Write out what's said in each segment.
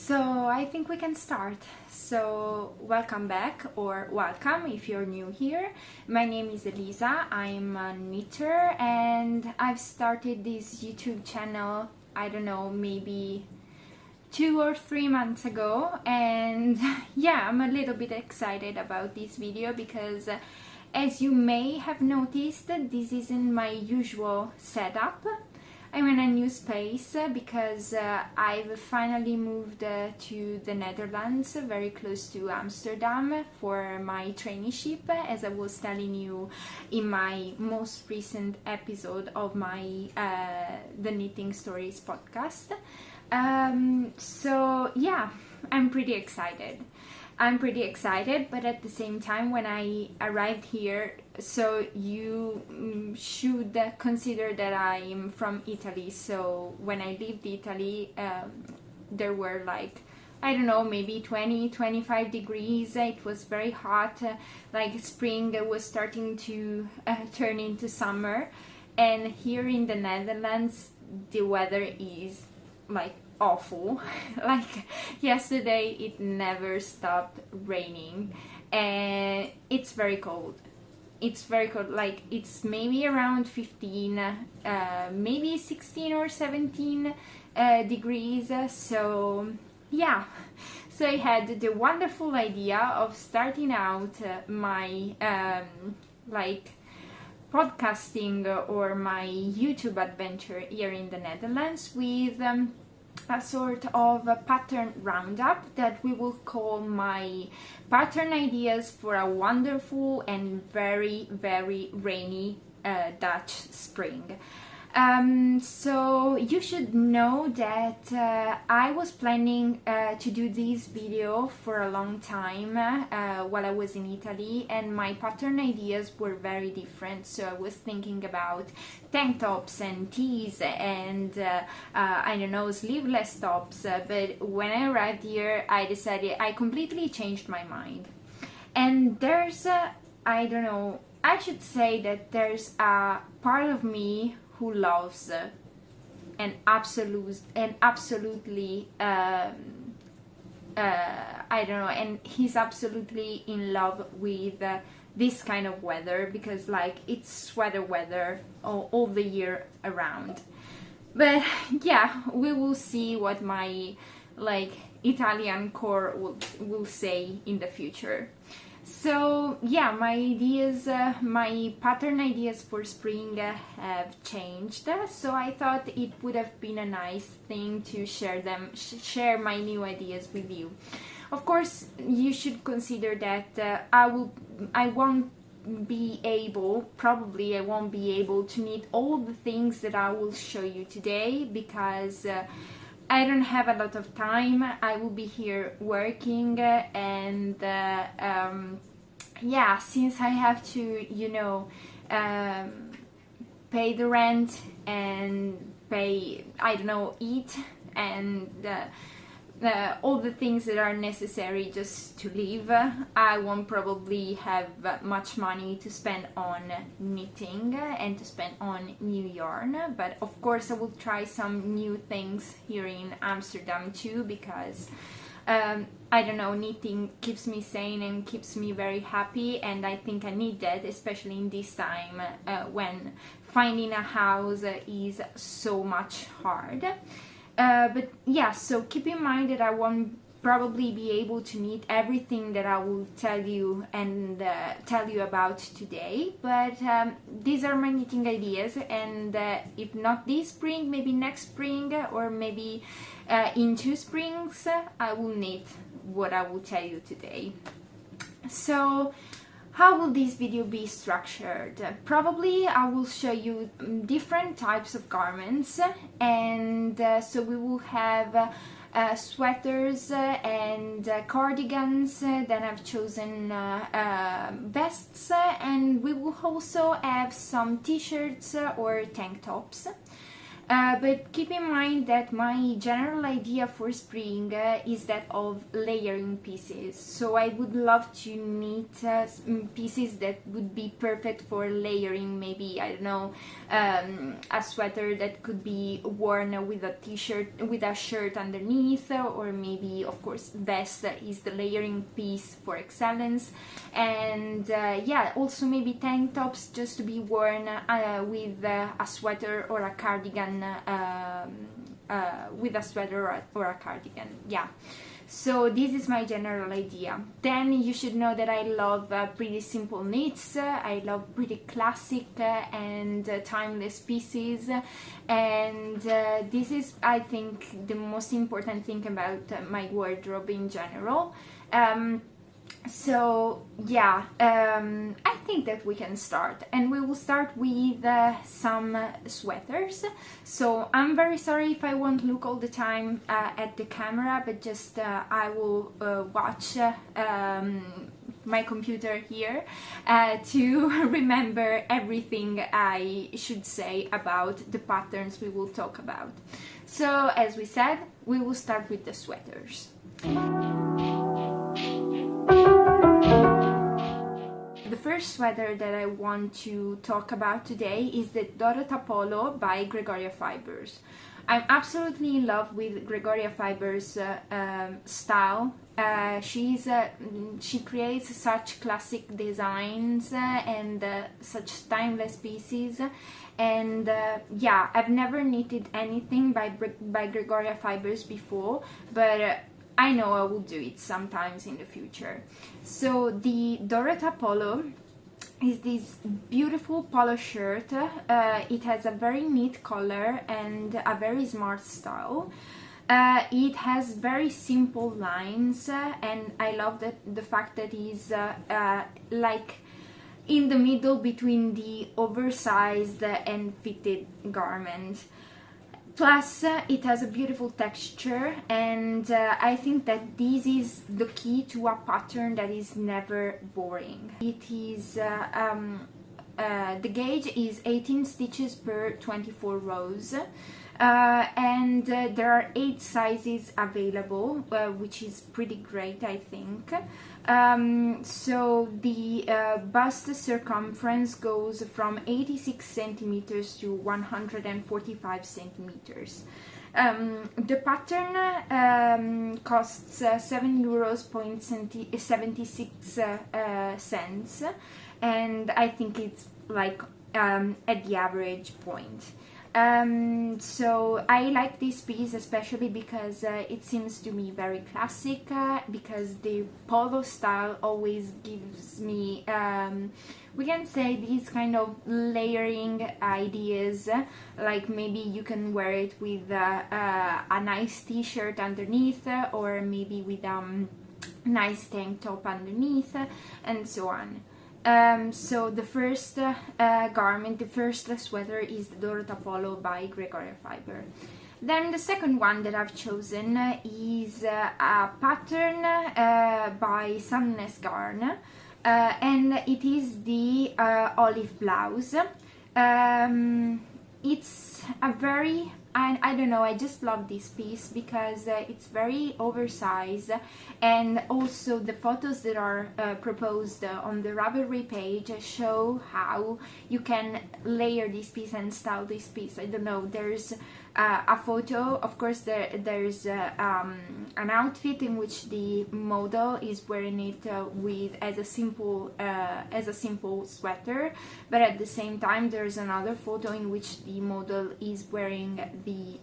So I think we can start. So welcome back, or welcome if you're new here. My name is Elisa, I'm a knitter and I've started this YouTube channel, I don't know, maybe 2 or 3 months ago, and yeah, I'm a little bit excited about this video because as you may have noticed, this isn't my usual setup. I'm in a new space because I've finally moved to the Netherlands, very close to Amsterdam, for my traineeship, as I was telling you in my most recent episode of my The Knitting Stories podcast. So yeah, I'm pretty excited. But at the same time, when I arrived here, so you should consider that I'm from Italy. So when I left Italy, there were like, I don't know, maybe 20-25 degrees. It was very hot, like spring was starting to turn into summer. And here in the Netherlands, the weather is like awful. Like yesterday it never stopped raining and it's very cold. Like it's maybe around 15, maybe 16 or 17 degrees. So yeah, so I had the wonderful idea of starting out my like podcasting or my YouTube adventure here in the Netherlands with a sort of a pattern roundup that we will call my pattern ideas for a wonderful and very, very rainy Dutch spring. So you should know that I was planning to do this video for a long time while I was in Italy, and my pattern ideas were very different. So I was thinking about tank tops and tees and I don't know, sleeveless tops, but when I arrived here I decided I completely changed my mind. And there's I don't know, I should say that there's a part of me who loves and absolutely I don't know, and he's absolutely in love with this kind of weather, because like it's sweater weather all the year around. But yeah, we will see what my like Italian core will say in the future. So yeah, my ideas, my pattern ideas for spring have changed. So I thought it would have been a nice thing to share my new ideas with you. Of course, you should consider that I won't be able to knit all the things that I will show you today, because I don't have a lot of time. I will be here working and yeah, since I have to, you know, pay the rent and pay, I don't know, eat and all the things that are necessary just to live, I won't probably have much money to spend on knitting and to spend on new yarn. But of course I will try some new things here in Amsterdam too, because I don't know, knitting keeps me sane and keeps me very happy, and I think I need that, especially in this time when finding a house is so much hard. But yeah, so keep in mind that I won't probably be able to knit everything that I will tell you about today, but these are my knitting ideas, and if not this spring, maybe next spring, or maybe in 2 springs, I will knit what I will tell you today. So how will this video be structured? Probably I will show you different types of garments, and so we will have sweaters and cardigans. Then I've chosen vests, and we will also have some t-shirts or tank tops. but keep in mind that my general idea for spring is that of layering pieces. So I would love to knit pieces that would be perfect for layering. Maybe, I don't know, a sweater that could be worn with a t-shirt, with a shirt underneath, or maybe, of course, vest is the layering piece for excellence. And yeah, also maybe tank tops just to be worn with a sweater or a cardigan, with a sweater or a cardigan. Yeah, so this is my general idea. Then you should know that I love pretty simple knits. I love pretty classic and timeless pieces, and this is, I think, the most important thing about my wardrobe in general. So yeah, I think that we can start, and we will start with some sweaters. So I'm very sorry if I won't look all the time at the camera, but just I will watch my computer here to remember everything I should say about the patterns we will talk about. So as we said, we will start with the sweaters. The first sweater that I want to talk about today is the Dorotha Polo by Gregoria Fibers. I'm absolutely in love with Gregoria Fibers' style. She creates such classic designs and such timeless pieces. And yeah, I've never knitted anything by Gregoria Fibers before, but I know I will do it sometimes in the future. So the Dorotha Polo is this beautiful polo shirt. It has a very neat color and a very smart style. It has very simple lines, and I love the fact that it's like in the middle between the oversized and fitted garment. Plus, it has a beautiful texture, and I think that this is the key to a pattern that is never boring. It is, the gauge is 18 stitches per 24 rows, and there are 8 sizes available, which is pretty great, I think. So the bust circumference goes from 86 centimeters to 145 centimeters. The pattern costs €7.76, and I think it's like at the average point. So I like this piece especially because it seems to me very classic, because the polo style always gives me, we can say, these kind of layering ideas, like maybe you can wear it with a nice t-shirt underneath, or maybe with a nice tank top underneath, and so on. So the first garment, the first sweater is the Dorotha Polo by Gregoria Fiber. Then the second one that I've chosen is a pattern by Sandnes Garn, and it is the olive blouse. It's a very, I don't know, I just love this piece because it's very oversized, and also the photos that are proposed on the Ravelry page show how you can layer this piece and style this piece. I don't know, there's a photo, of course there's an outfit in which the model is wearing it with as a simple sweater, but at the same time there's another photo in which the model is wearing the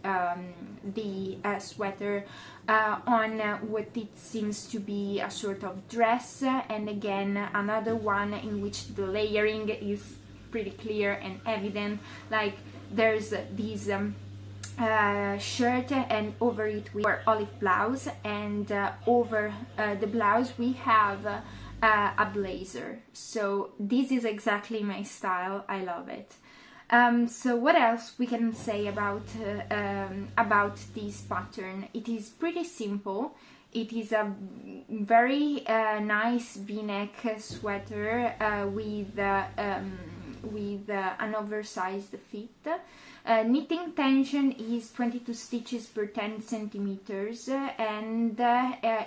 sweater on what it seems to be a sort of dress, and again another one in which the layering is pretty clear and evident, like there's this shirt, and over it we wear olive blouse, and over the blouse we have a blazer. So this is exactly my style. I love it. So what else we can say about this pattern? It is pretty simple. It is a very nice V-neck sweater with with an oversized fit. Knitting tension is 22 stitches per 10 centimeters, and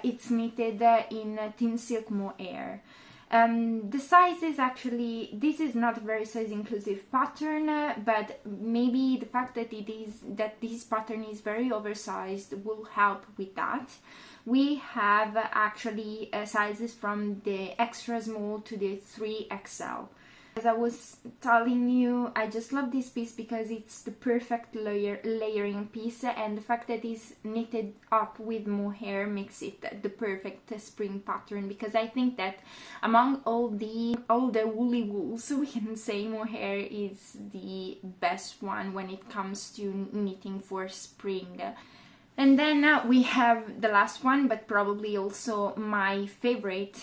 it's knitted in thin silk mohair. The size is actually, this is not a very size inclusive pattern, but maybe the fact that this pattern is very oversized will help with that. We have actually sizes from the extra small to the 3XL. As I was telling you, I just love this piece because it's the perfect layering piece, and the fact that it's knitted up with mohair makes it the perfect spring pattern, because I think that among all the woolly wools, we can say mohair is the best one when it comes to knitting for spring. And then we have the last one, but probably also my favorite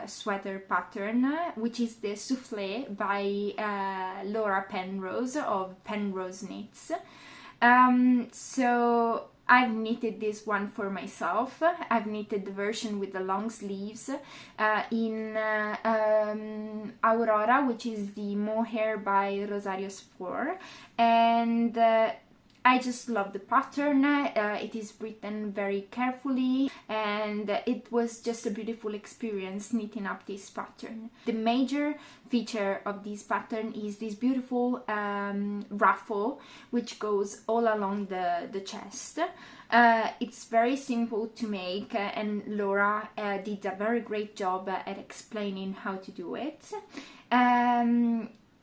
sweater pattern, which is the Soufflé by Laura Penrose of Penrose Knits. So I've knitted this one for myself. I've knitted the version with the long sleeves in Aurora, which is the mohair by Rosario Spor, and I just love the pattern. It is written very carefully, and it was just a beautiful experience knitting up this pattern. The major feature of this pattern is this beautiful ruffle, which goes all along the chest. It's very simple to make, and Laura did a very great job at explaining how to do it.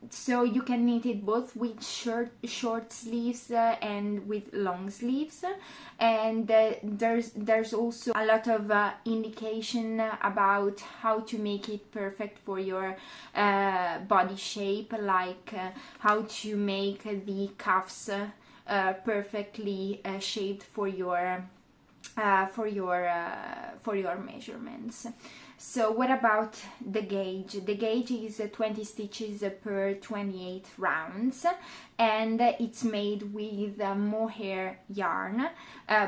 So you can knit it both with short sleeves and with long sleeves, and there's also a lot of indication about how to make it perfect for your body shape, like how to make the cuffs perfectly shaped for your measurements. So what about the gauge? The gauge is 20 stitches per 28 rounds, and it's made with mohair yarn,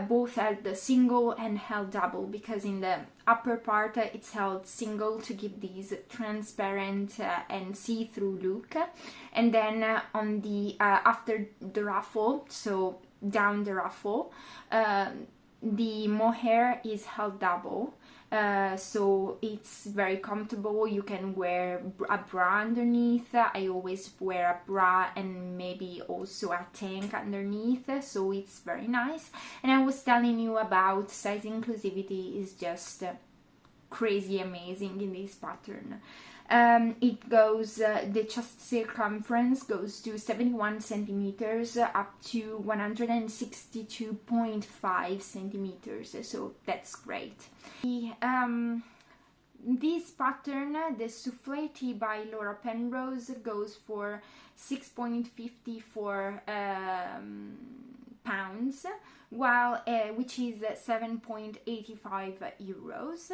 both held single and held double, because in the upper part it's held single to give this transparent and see-through look, and then on the after the ruffle, so down the ruffle, the mohair is held double. So it's very comfortable. You can wear a bra underneath. I always wear a bra and maybe also a tank underneath, so it's very nice. And I was telling you about size inclusivity is just crazy amazing in this pattern. It goes, the chest circumference goes to 71 centimeters up to 162.5 centimeters, so that's great. This pattern, the Soufflé Tee by Laura Penrose, goes for 6.54 pounds, while which is 7.85 euros.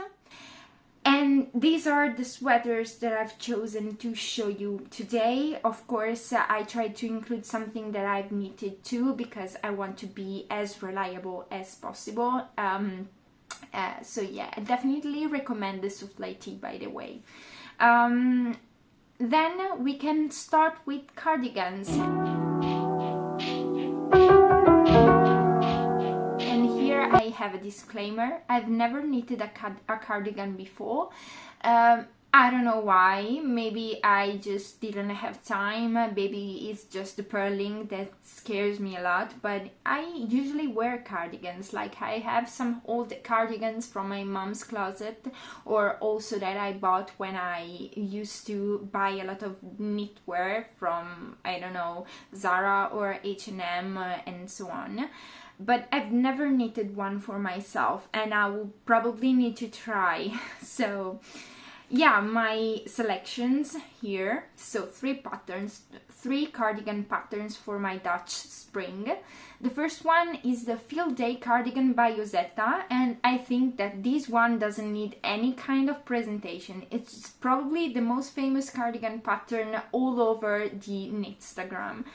And these are the sweaters that I've chosen to show you today. Of course, I tried to include something that I've knitted too, because I want to be as reliable as possible. So yeah, I definitely recommend the Soufflé Tee, by the way. Then we can start with cardigans. I have a disclaimer. I've never knitted a cardigan before. I don't know why. Maybe I just didn't have time. Maybe it's just the purling that scares me a lot. But I usually wear cardigans. Like, I have some old cardigans from my mom's closet, or also that I bought when I used to buy a lot of knitwear from, I don't know, Zara or H&M and so on. But I've never knitted one for myself, and I will probably need to try. So yeah, my selections here. So 3 patterns, 3 cardigan patterns for my Dutch spring. The first one is the Field Day cardigan by Ozetta, and I think that this one doesn't need any kind of presentation. It's probably the most famous cardigan pattern all over the Knitstagram.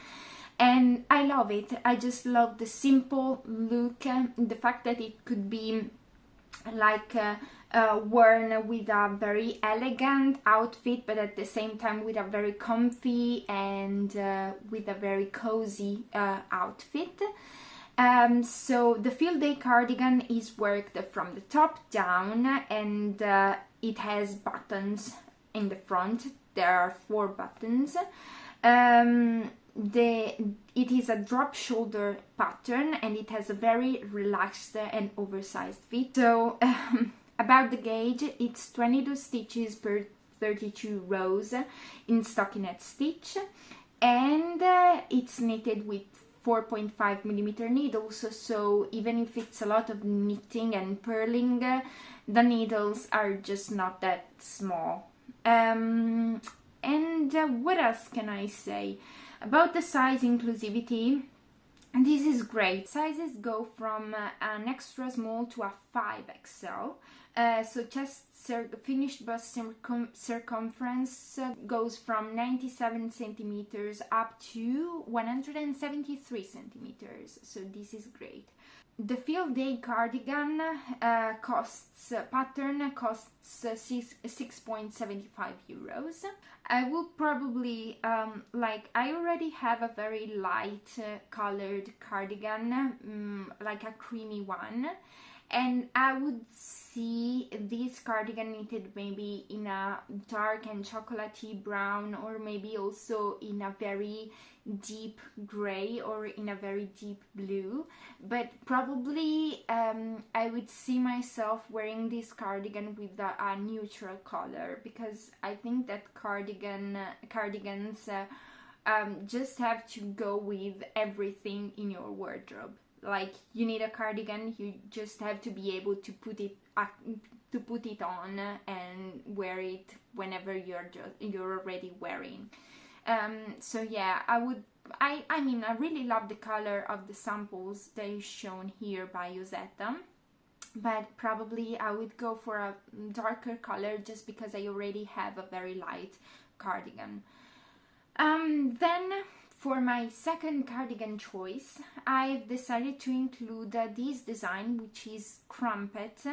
And I love it. I just love the simple look, the fact that it could be like worn with a very elegant outfit, but at the same time with a very comfy and with a very cozy outfit. So the field day cardigan is worked from the top down, and it has buttons in the front. There are 4 buttons. It is a drop shoulder pattern, and it has a very relaxed and oversized fit. So about the gauge, it's 22 stitches per 32 rows in stockinette stitch, and it's knitted with 4.5 millimeter needles. So even if it's a lot of knitting and purling, the needles are just not that small. And what else can I say about the size inclusivity? This is great. Sizes go from an extra small to a 5XL. So chest finished bust circumference goes from 97 centimeters up to 173 centimeters. So this is great. The field day cardigan pattern costs 6.75 euros. I will probably I already have a very light colored cardigan, like a creamy one, and I would see this cardigan knitted maybe in a dark and chocolatey brown, or maybe also in a very deep gray or in a very deep blue, but probably I would see myself wearing this cardigan with a neutral color, because I think that cardigans just have to go with everything in your wardrobe. Like, you need a cardigan, you just have to be able to put it on and wear it whenever you're already wearing. So yeah, I mean, I really love the color of the samples that is shown here by Ozetta, but probably I would go for a darker color just because I already have a very light cardigan. Then for my second cardigan choice, I've decided to include this design, which is Crumpet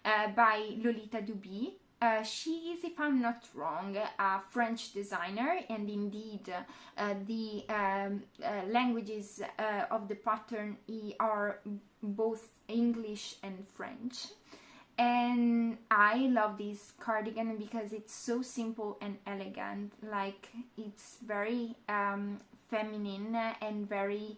by Lolita Duby. She is, if I'm not wrong, a French designer, and indeed the languages of the pattern are both English and French. And I love this cardigan because it's so simple and elegant. Like, it's very feminine and very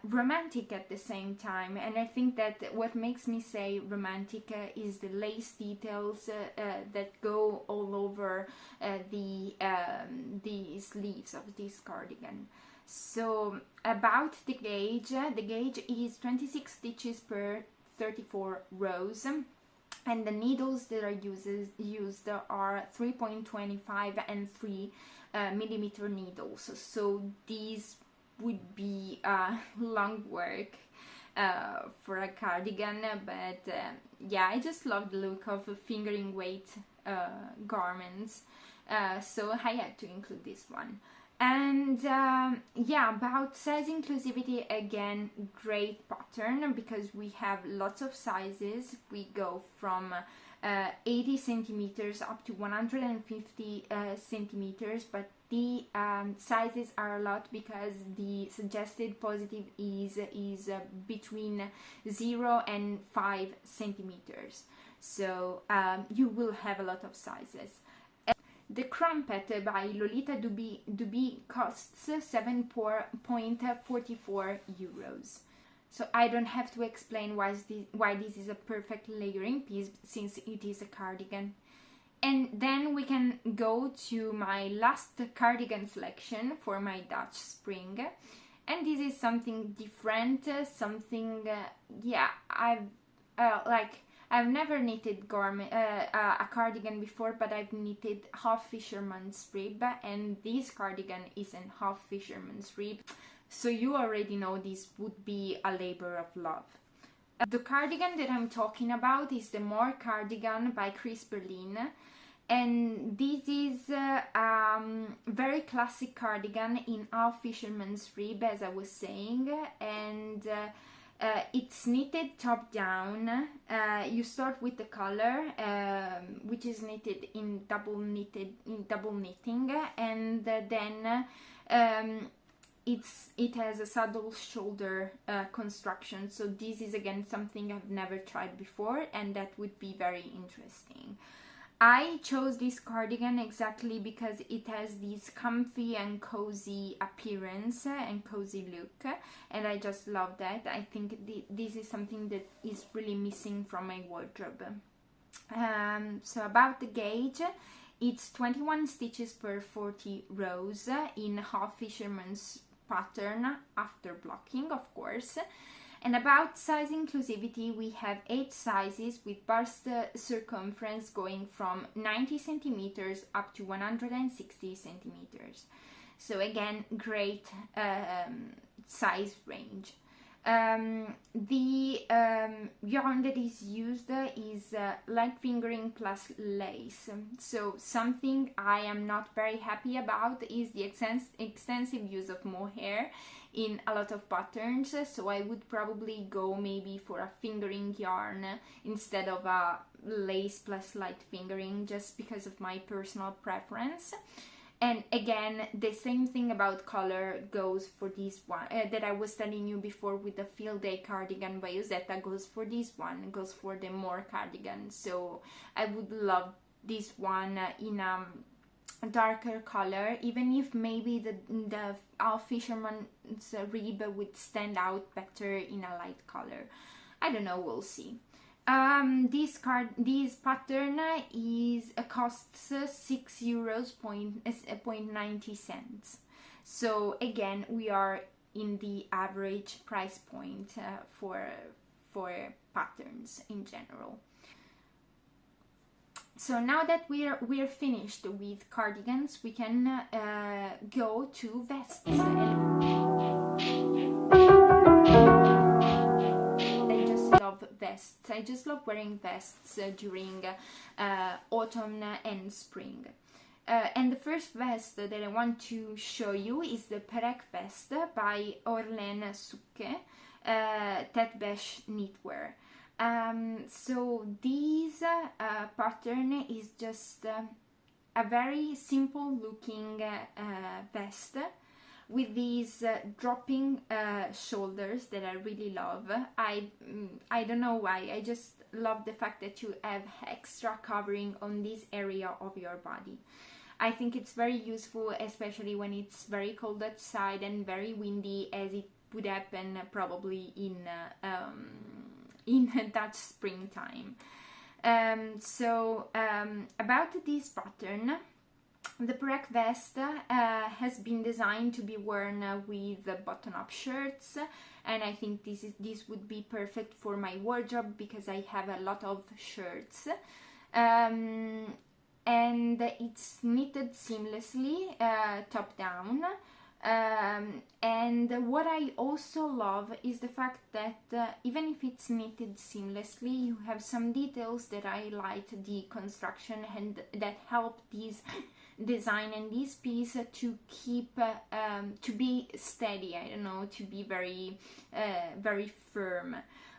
romantic at the same time. And I think that what makes me say romantic is the lace details that go all over the sleeves of this cardigan. So about the gauge is 26 stitches per 34 rows, and the needles that are used are 3.25 and 3 millimeter needles. So these would be long work for a cardigan, but yeah, I just love the look of fingering weight garments, so I had to include this one. And yeah, about size inclusivity, again, great pattern because we have lots of sizes. We go from 80 centimeters up to 150 centimeters, but the sizes are a lot because the suggested positive is between 0 and 5 centimeters. So you will have a lot of sizes. The Crumpet by Lolita Duby costs 7.44 euros. So I don't have to explain why this is a perfect layering piece, since it is a cardigan. And then we can go to my last cardigan selection for my Dutch spring. And this is something different, something, yeah, I've never knitted a cardigan before, but I've knitted half fisherman's rib, and this cardigan is in half fisherman's rib. So you already know this would be a labor of love. The cardigan that I'm talking about is the More cardigan by Chris Berlin. And this is very classic cardigan in half fisherman's rib, as I was saying, and It's knitted top down. You start with the collar, which is knitted in double knitting, and then it has a saddle shoulder construction. So this is again something I've never tried before, and that would be very interesting. I chose this cardigan exactly because it has this comfy and cozy appearance and cozy look, and I just love that. I think this is something that is really missing from my wardrobe. So about the gauge, it's 21 stitches per 40 rows in half fisherman's pattern after blocking, of course. And about size inclusivity, we have 8 sizes with bust circumference going from 90 centimeters up to 160 centimeters. So again, great size range. The yarn that is used is light fingering plus lace. So something I am not very happy about is the extensive use of mohair in a lot of patterns, so I would probably go maybe for a fingering yarn instead of a lace plus light fingering, just because of my personal preference. And again, the same thing about color goes for this one that I was telling you before with the Field Day cardigan by Ozetta, goes for this one, goes for the more cardigan. So I would love this one in a darker color, even if maybe the fisherman's rib would stand out better in a light color. I don't know, we'll see. This pattern costs €6.90. So again, we are in the average price point for patterns in general. So now that we're finished with cardigans, we can go to vests. I just love vests. I just love wearing vests during autumn and spring. And the first vest that I want to show you is the Perec vest by Orlane Sucche, Tet Beige knitwear. So this pattern is just a very simple looking vest with these dropping shoulders that I really love. I don't know why, I just love the fact that you have extra covering on this area of your body. I think it's very useful, especially when it's very cold outside and very windy, as it would happen probably in that springtime. About this pattern, the Perec vest has been designed to be worn with button-up shirts, and I think this would be perfect for my wardrobe because I have a lot of shirts. And it's knitted seamlessly top down. And what I also love is the fact that even if it's knitted seamlessly, you have some details that highlight the construction and that help this design and this piece to keep to be steady. I don't know, to be very very firm.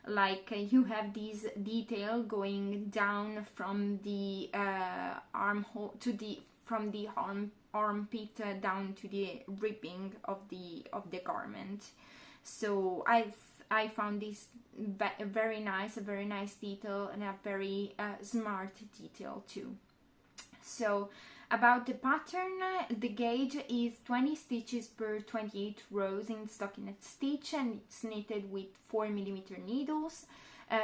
Like you have this detail going down from the armhole to from the armpit down to the ribbing of the garment. So I found this a very nice detail, and a very smart detail too. So about the pattern, the gauge is 20 stitches per 28 rows in stockinette stitch, and it's knitted with 4mm needles.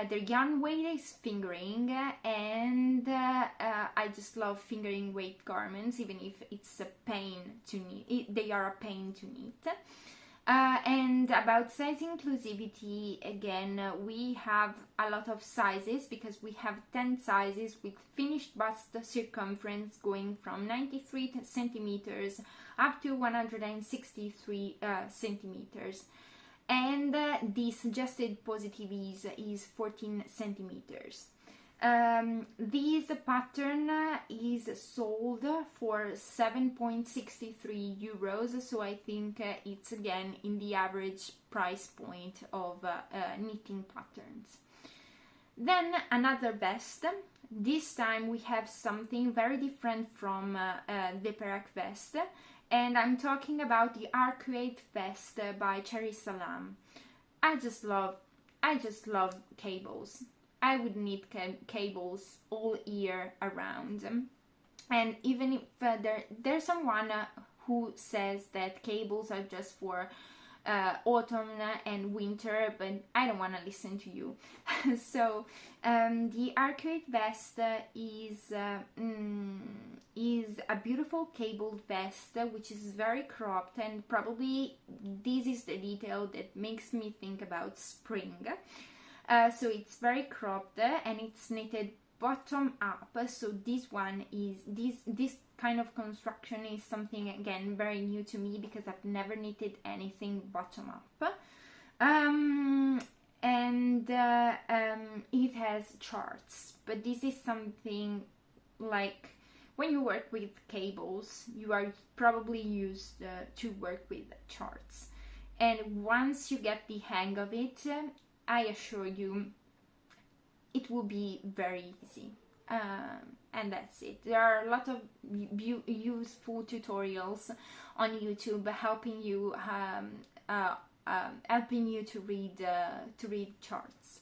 The yarn weight is fingering, and I just love fingering weight garments, even if it's a pain to knit. They are a pain to knit. And about size inclusivity, again, we have a lot of sizes because we have 10 sizes with finished bust circumference going from 93 centimeters up to 163 centimeters. And the suggested positive ease is 14 centimeters. This pattern is sold for 7.63 euros, so I think it's again in the average price point of knitting patterns. Then another vest. This time we have something very different from the Perec vest, and I'm talking about the Arcuate vest by Charissa Lamb. I just love cables. I would knit cables all year around, and even if there's someone who says that cables are just for autumn and winter, but I don't want to listen to you. So the Arcuate vest is a beautiful cabled vest which is very cropped, and probably this is the detail that makes me think about spring. So it's very cropped and it's knitted bottom up. So this one is this kind of construction is something again very new to me because I've never knitted anything bottom up. It has charts, but this is something like when you work with cables, you are probably used to work with charts, and once you get the hang of it, I assure you it will be very easy. And that's it. There are a lot of useful tutorials on YouTube helping you to read charts.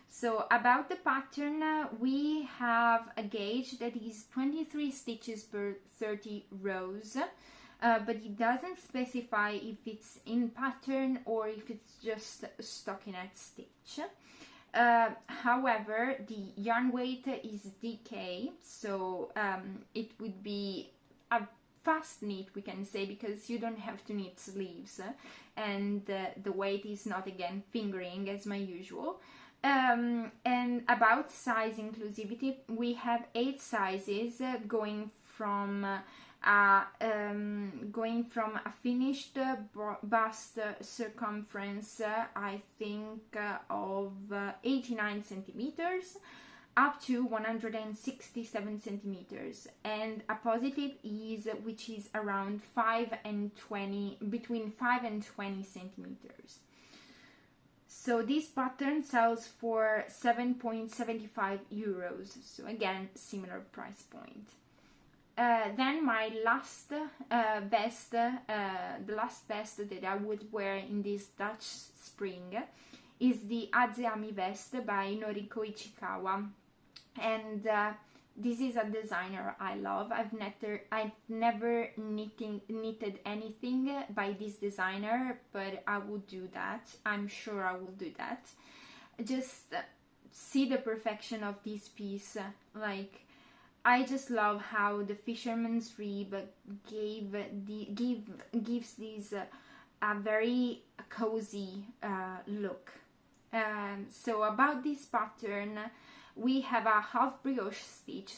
So about the pattern, we have a gauge that is 23 stitches per 30 rows, but it doesn't specify if it's in pattern or if it's just stockinette stitch. However, the yarn weight is DK, so it would be a fast knit, we can say, because you don't have to knit sleeves, and the weight is not again fingering as my usual. And about size inclusivity, we have 8 sizes going from a finished bust circumference, I think of 89 centimeters up to 167 centimeters, and a positive ease which is around 5 and 20, between 5 and 20 centimeters. So this pattern sells for 7.75 euros, so again similar price point. Then my last vest, the last vest that I would wear in this Dutch spring is the Azeami vest by Noriko Ichikawa, and this is a designer I love. I've never knitted anything by this designer, but I will do that. I'm sure I will do that. Just see the perfection of this piece. Like, I just love how the fisherman's rib gives this a very cozy look. So about this pattern, we have a half brioche stitch,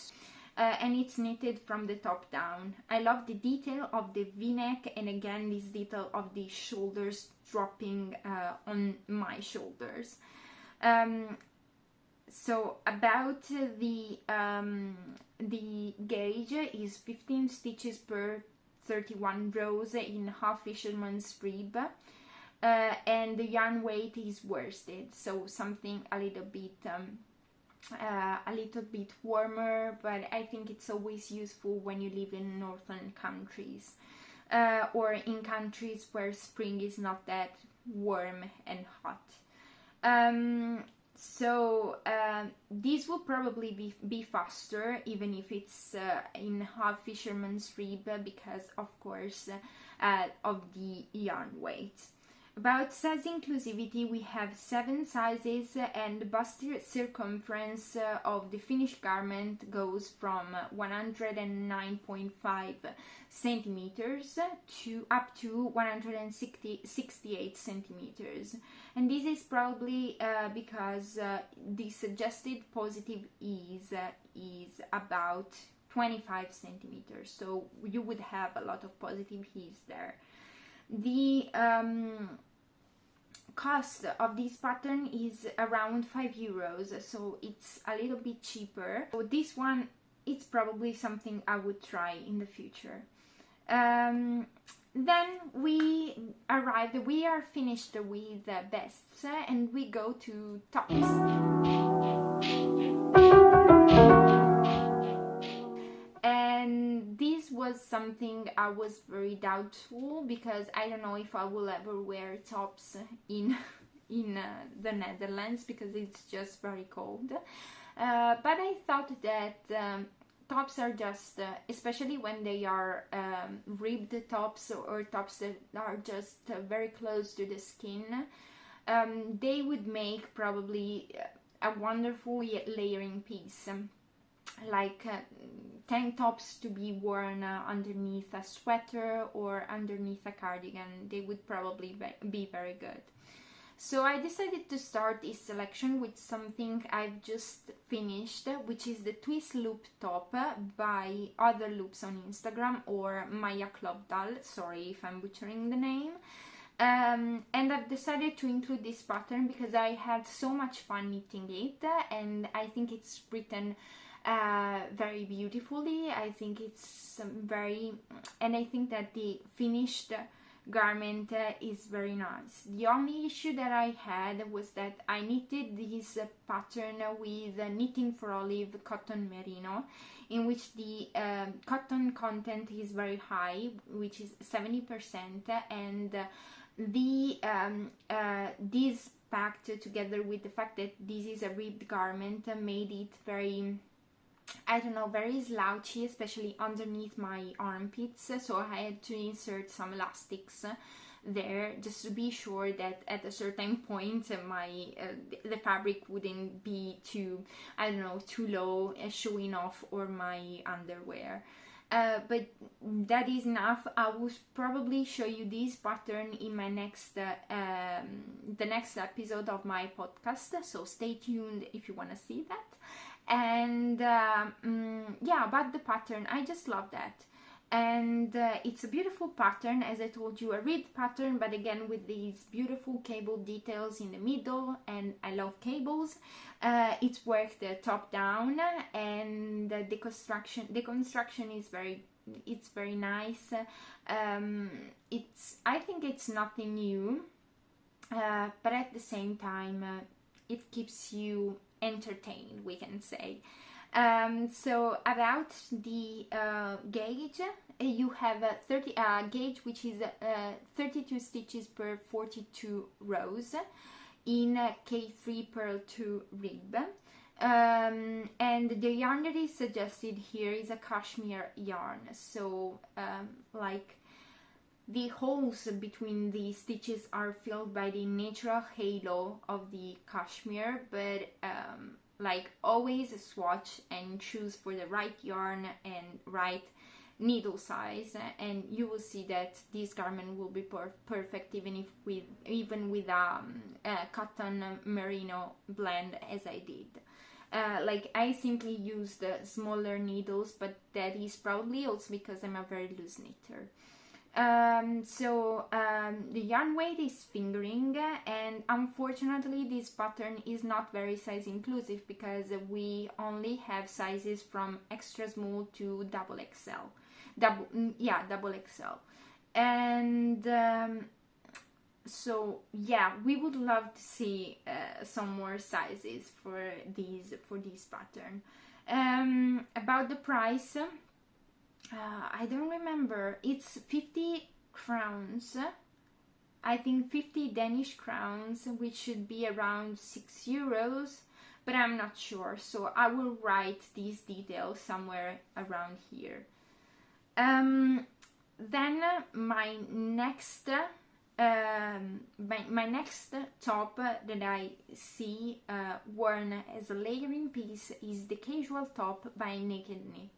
and it's knitted from the top down. I love the detail of the v-neck, and again this detail of the shoulders dropping on my shoulders. So about the gauge is 15 stitches per 31 rows in half fisherman's rib, and the yarn weight is worsted, so something a little bit warmer, but I think it's always useful when you live in northern countries, or in countries where spring is not that warm and hot. So this will probably be faster, even if it's in half fisherman's rib, because of course of the yarn weight. About size inclusivity, we have 7 sizes, and the bust circumference of the finished garment goes from 109.5 centimeters to up to 168 centimeters. And this is probably because the suggested positive ease is about 25 centimeters, so you would have a lot of positive ease there. The cost of this pattern is around 5 euros, so it's a little bit cheaper. So this one, it's probably something I would try in the future. Then we are finished with vests, and we go to tops. And this was something I was very doubtful, because I don't know if I will ever wear tops in the Netherlands, because it's just very cold. But I thought that tops are just, especially when they are ribbed tops, or tops that are just very close to the skin, they would make probably a wonderful layering piece. Like tank tops to be worn underneath a sweater or underneath a cardigan, they would probably be very good. So I decided to start this selection with something I've just finished, which is the twist loop top by Other Loops on Instagram, or Maya Klobdal, sorry if I'm butchering the name. And I've decided to include this pattern because I had so much fun knitting it, and I think it's written very beautifully. I think it's and I think that the finished garment is very nice. The only issue that I had was that I knitted this pattern with Knitting for Olive cotton merino, in which the cotton content is very high, which is 70%, and this packed together with the fact that this is a ribbed garment made it very, I don't know, very slouchy, especially underneath my armpits, so I had to insert some elastics there just to be sure that at a certain point the fabric wouldn't be too, I don't know, too low, showing off or my underwear. But that is enough. I will probably show you this pattern in my next the next episode of my podcast, so stay tuned if you want to see that. And yeah, about the pattern, I just love that. And it's a beautiful pattern, as I told you, a ribbed pattern, but again with these beautiful cable details in the middle, and I love cables. It's worked top down, and the construction is very nice. I think it's nothing new, but at the same time it keeps you entertained, we can say. So about the gauge, you have a 30 gauge, which is 32 stitches per 42 rows in K3 Pearl 2 rib. And the yarn that is suggested here is a cashmere yarn, so like the holes between the stitches are filled by the natural halo of the cashmere, but like always swatch and choose for the right yarn and right needle size, and you will see that this garment will be perfect even with a cotton merino blend, as I did. Like I simply used smaller needles, but that is probably also because I'm a very loose knitter. The yarn weight is fingering, and unfortunately this pattern is not very size inclusive, because we only have sizes from extra small to double XL. Double XL. And so yeah, we would love to see some more sizes for this pattern. About the price, I don't remember. It's 50 crowns. I think 50 Danish crowns, which should be around 6 euros, but I'm not sure. So I will write these details somewhere around here. Then my next top that I see worn as a layering piece is the casual top by PetiteKnit.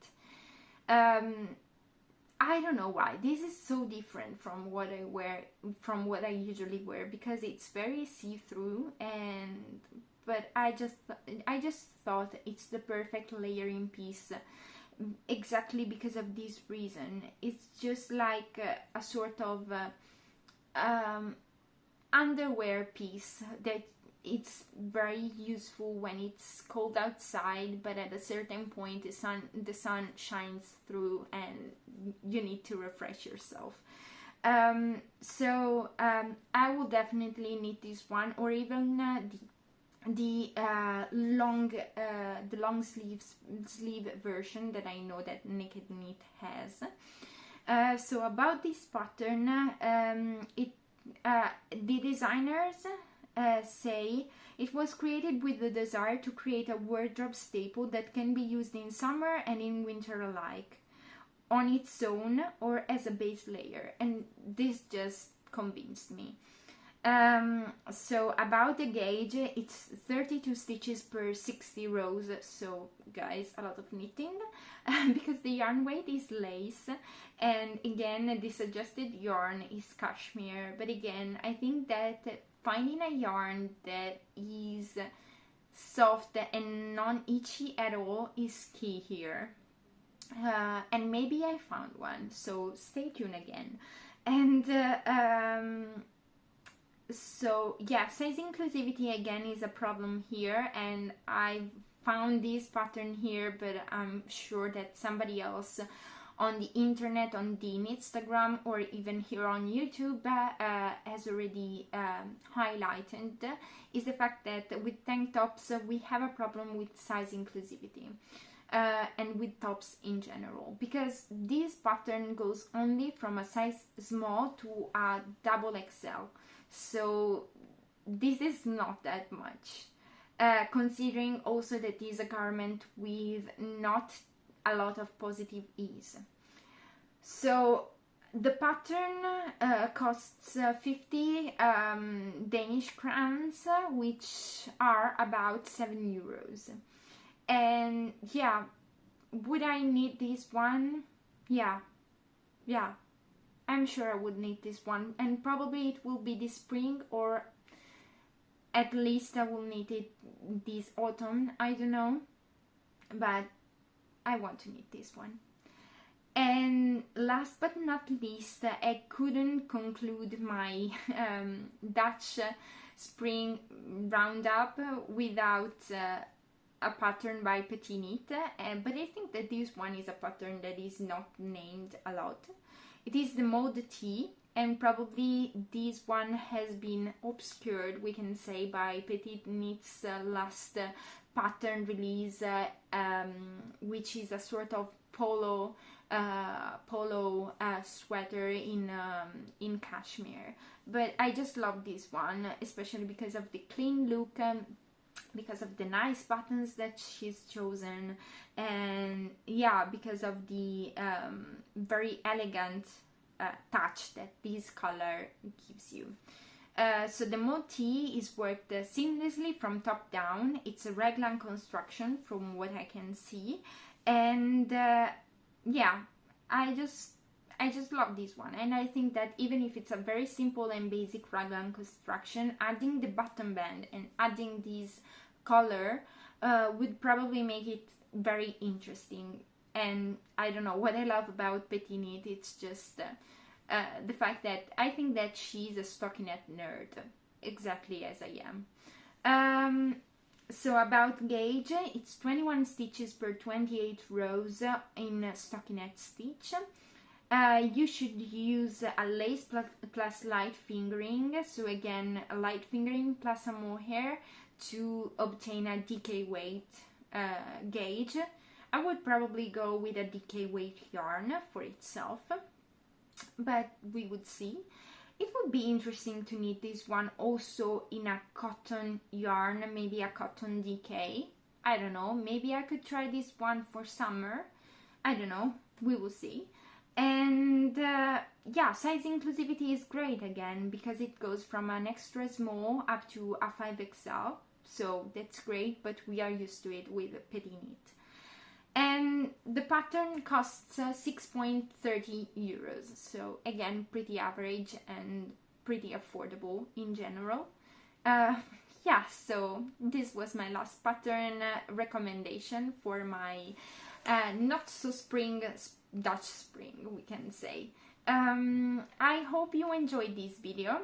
I don't know why this is so different from what I usually wear, because it's very see-through, but I just thought it's the perfect layering piece, exactly because of this reason. It's just like a sort of underwear piece that it's very useful when it's cold outside, but at a certain point the sun shines through and you need to refresh yourself. So I will definitely need this one, or even the long sleeve version that I know that PetiteKnit has. So about this pattern, the designers say it was created with the desire to create a wardrobe staple that can be used in summer and in winter alike, on its own or as a base layer, and this just convinced me. So about the gauge, it's 32 stitches per 60 rows, so guys, a lot of knitting because the yarn weight is lace, and again this adjusted yarn is cashmere. But again, I think that finding a yarn that is soft and non-itchy at all is key here, and maybe I found one, so stay tuned again. And so yeah, size inclusivity again is a problem here, and I found this pattern here, but I'm sure that somebody else on the internet, on the Instagram, or even here on YouTube has already highlighted, is the fact that with tank tops we have a problem with size inclusivity. And with tops in general, because this pattern goes only from a size small to a double XL, so this is not that much, considering also that this is a garment with not a lot of positive ease. So the pattern costs 50 Danish crowns, which are about 7 euros. And yeah, would I need this one? Yeah, I'm sure I would need this one, and probably it will be this spring, or at least I will need it this autumn, I don't know, but I want to need this one. And last but not least, I couldn't conclude my Dutch spring roundup without a pattern by PetiteKnit, but I think that this one is a pattern that is not named a lot. It is the Maude Tee, and probably this one has been obscured, we can say, by PetiteKnit's last pattern release, which is a sort of polo sweater in cashmere. But I just love this one, especially because of the clean look, because of the nice buttons that she's chosen, and yeah, because of the very elegant touch that this color gives you. So the Maude Tee is worked seamlessly from top down. It's a raglan construction from what I can see, and yeah, I just love this one. And I think that even if it's a very simple and basic raglan construction, adding the button band and adding this color would probably make it very interesting. And I don't know, what I love about PetiteKnit, it's just the fact that I think that she's a stockinette nerd, exactly as I am. So about gauge, it's 21 stitches per 28 rows in stockinette stitch. You should use a lace plus light fingering, so again a light fingering plus some mohair to obtain a DK weight gauge. I would probably go with a DK weight yarn for itself, but we would see. It would be interesting to knit this one also in a cotton yarn, maybe a cotton DK. I don't know, maybe I could try this one for summer. I don't know, we will see. And yeah, size inclusivity is great again, because it goes from an extra small up to a 5XL, so that's great, but we are used to it with PetiteKnit. And the pattern costs 6.30 euros, so again, pretty average and pretty affordable in general. Yeah, so this was my last pattern recommendation for my not so spring Dutch spring, we can say. I hope you enjoyed this video.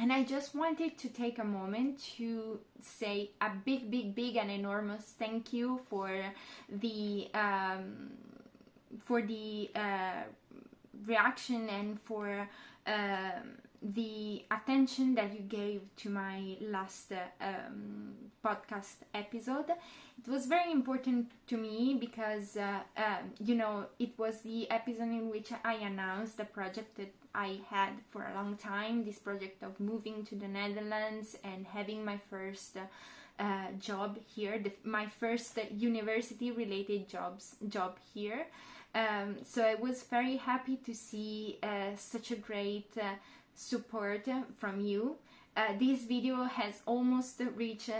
And I just wanted to take a moment to say a big and enormous thank you for the reaction and for the attention that you gave to my last podcast episode. It was very important to me because you know, it was the episode in which I announced the project that I had for a long time, this project of moving to the Netherlands and having my first job here, my first university related job here. So I was very happy to see such a great support from you. This video has almost reached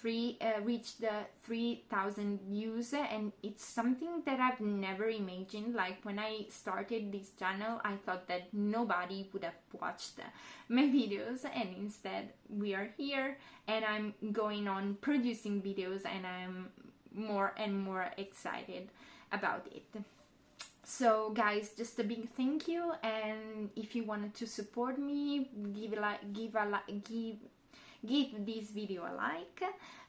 3,000 views, and it's something that I've never imagined. Like, when I started this channel, I thought that nobody would have watched my videos, and instead we are here and I'm going on producing videos, and I'm more and more excited about it. So guys, just a big thank you, and if you wanted to support me, give this video a like,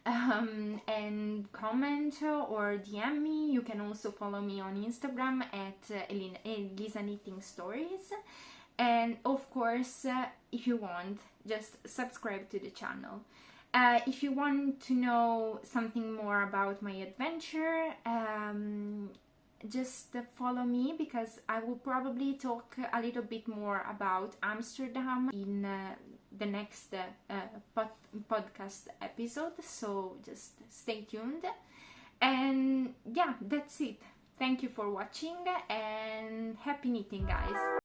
and comment or DM me. You can also follow me on Instagram at Elisa Knitting Stories, and of course, if you want, just subscribe to the channel. If you want to know something more about my adventure, just follow me, because I will probably talk a little bit more about Amsterdam in the next podcast episode, so just stay tuned. And yeah, that's it. Thank you for watching, and happy knitting, guys.